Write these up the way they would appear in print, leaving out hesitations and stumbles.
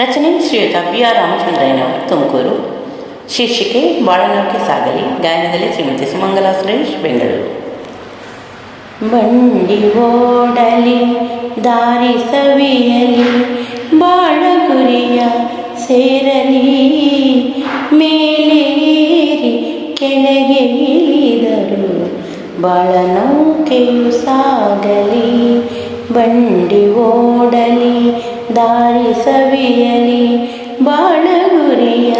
ರಚನೆ ಶ್ರೀಯುತ B R ರಾಮಚಂದ್ರಯ್ಯನವರು, Tumakuru. ಶೀರ್ಷಿಕೆ ಬಾಳನೌಕೆ ಸಾಗಲಿ. ಗಾಯನದಲ್ಲಿ ಶ್ರೀಮತಿ ಸುಮಂಗಲಾ ಸುರೇಶ್, ಬೆಂಗಳೂರು. ಬಂಡಿ ಓಡಲಿ ದಾರಿ ಸವಿಯಲಿ, ಬಾಳ ಗುರಿಯ ಸೇರಲಿ, ಮೇಲೇರಿ ಕೆಳಗೆ ಇಳಿದರು, ಬಾಳನೌಕೆಯು ಸಾಗಲಿ. ಬಂಡಿ ಓಡಲಿ ದಾರಿ ಸವಿಯಲಿ, ಬಾಳ ಗುರಿಯ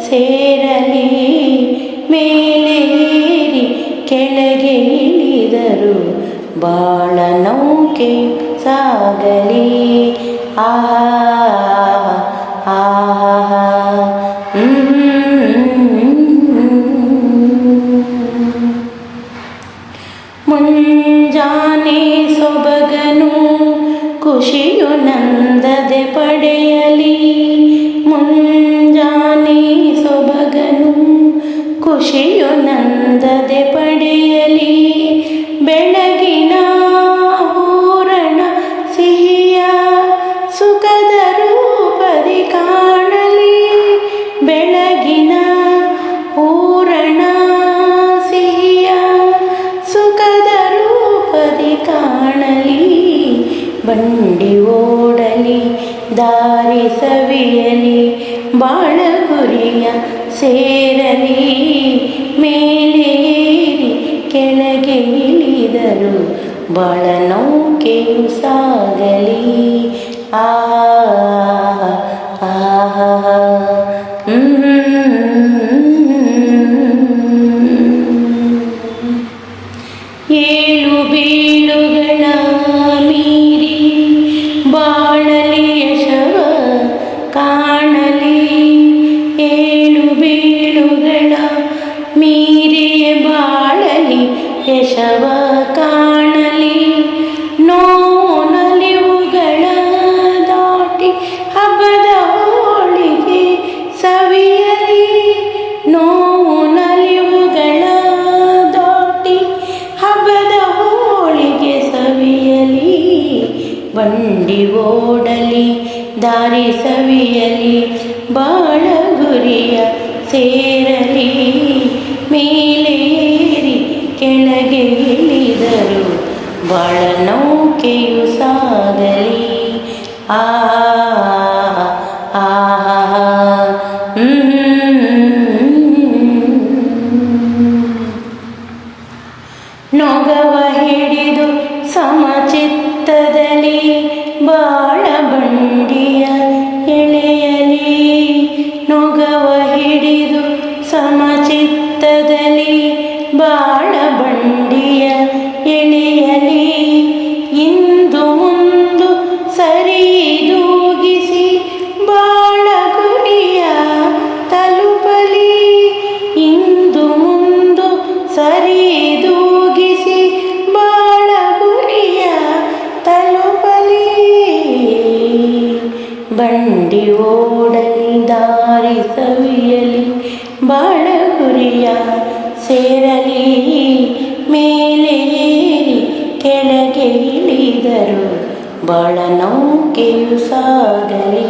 ಸೇರಲಿ, ಮೇಲೇರಿ ಕೆಳಗೆ ಇಳಿದರು, ಬಾಳನೌಕೆ ಸಾಗಲಿ. ಆಹಾ ಆಹಾ ಮುಂಜಾನೆ ಸೊಬಗನು ಖುಷಿಯು ನಂದದೆ ಪಡೆಯಲಿ, ಮುಂಜಾನೆ ಸೊಬಗನು ಖುಷಿಯು ನಂದದೆ ಪಡೆಯಲಿ, ಬೆಳಗಿನ ಹೂರಣ ಸಿಹಿಯ ಸುಖದ ರೂಪದಿ ಕಾಣಲಿ, ಬೆಳಗಿನ ಹೂರಣ ಸಿಹಿಯ ಸುಖದ ರೂಪದಿ ಕಾಣಲಿ, ಬಂಡಿ ಓಡಲಿ ದಾರಿ ಸವಿಯಲಿ, ಬಾಳ ಗುರಿಯ ಸೇರಲಿ, ಮೇಲೇರಿ ಕೆಳಗೆ ಇಳಿದರು, ಬಾಳನೌಕೆಯು ಸಾಗಲಿ. ಏಳು ಬೀಳುಗಳ ಮೀರಿ ಬಾಳಲಿ ಯಶವ ಕಾಣಲಿ, ಏಳು ಬೀಳುಗಳ ಮೀರಿಯ ಬಾಳಲಿ ಯಶವ ಕಾಣಲಿ, ನೋವು ನಲಿವುಗಳ ದಾಟಿ ಹಬ್ಬದ ಹೋಳಿಗೆ ಸವಿಯಲಿ, ನೋವು ನಲಿವುಗಳ ದಾಟಿ ಹಬ್ಬದ ಹೋಳಿಗೆ ಸವಿಯಲಿ, ಬಂಡಿ ಓಡಲಿ ದಾರಿ ಸವಿಯಲಿ, ಬಾಳ ಗುರಿಯ ಸೇರಲಿ, ಮೇಲೇರಿ ಕೆಳಗೆ ಇಳಿದರು, ಬಾಳನೌಕೆಯು ಸಾಗಲಿ. ನೊಗವ ಹಿಡಿದು ಸಮಚಿತ್ತದಲ್ಲಿ ಬಾಳ ಬಂಡಿಯ ಎಳೆಯಲಿ, ನೊಗವ ಹಿಡಿದು ಸಮಚಿತ್ತದಲ್ಲಿ ಬಾಳ ಬಂಡಿಯ ಎಳೆಯಲಿ, ಇಂದು ಮುಂದು ಸರಿದೂಗಿಸಿ ಬಾಳ ಗುರಿಯ ತಲುಪಲಿ, ಇಂದು ಮುಂದು ಸರಿದೂಗಿಸಿ ಬಾಳ ಗುರಿಯ ತಲುಪಲಿ, ಬಂಡಿ ಓಡಲಿ ದಾರಿ ಸವಿಯಲಿ, ಬಾಳ ಗುರಿಯ ಸೇರಲಿ, ಮೇಲೇರಿ ಕೆಳಗೆ ಇಳಿದರು, ಬಾಳನೌಕೆಯು ಸಾಗಲಿ.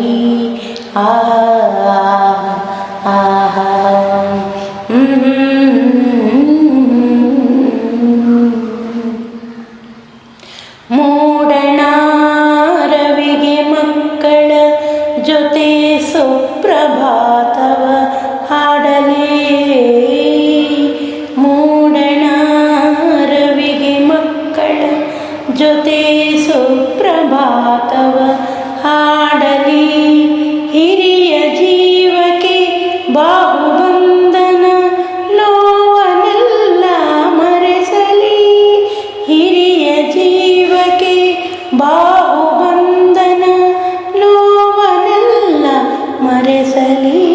ಮೂಡಣ ರವಿಗೆ ಮಕ್ಕಳ ಜೊತೆ ಸುಪ್ರಭಾತವ ಹಾಡಲೇ, ಮೂಡಣ ರವಿಗೆ ಮಕ್ಕಳ ಜೊತೆ ಸುಪ್ರಭಾತವ ಹಾಡಲಿ, ಹಿರಿಯ ಜೀವಕ್ಕೆ ಬಾಹುಬಂಧನ ನೋವನೆಲ್ಲ ಮರೆಸಲಿ, ಹಿರಿಯ ಜೀವಕ್ಕೆ ಬಾಹುಬಂಧನ ನೋವನೆಲ್ಲ ಮರೆಸಲಿ,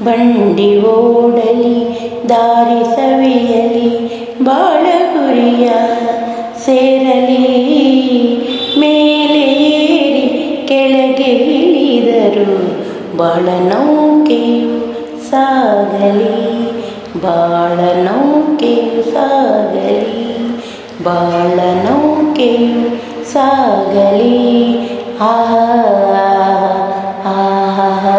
ಬಂಡಿ ಓಡಲಿ ದಾರಿ ಸವಿಯಲಿ, ಬಾಳ ಗುರಿಯ ಸೇರಲಿ, ಮೇಲೇರಿ ಕೆಳಗೆ ಇಳಿದರು, ಬಾಳನೌಕೆಯು ಸಾಗಲಿ, ಬಾಳನೌಕೆಯು ಸಾಗಲಿ, ಬಾಳನೌಕೆಯು ಸಾಗಲಿ. ಆಹಾ ಆಹಾ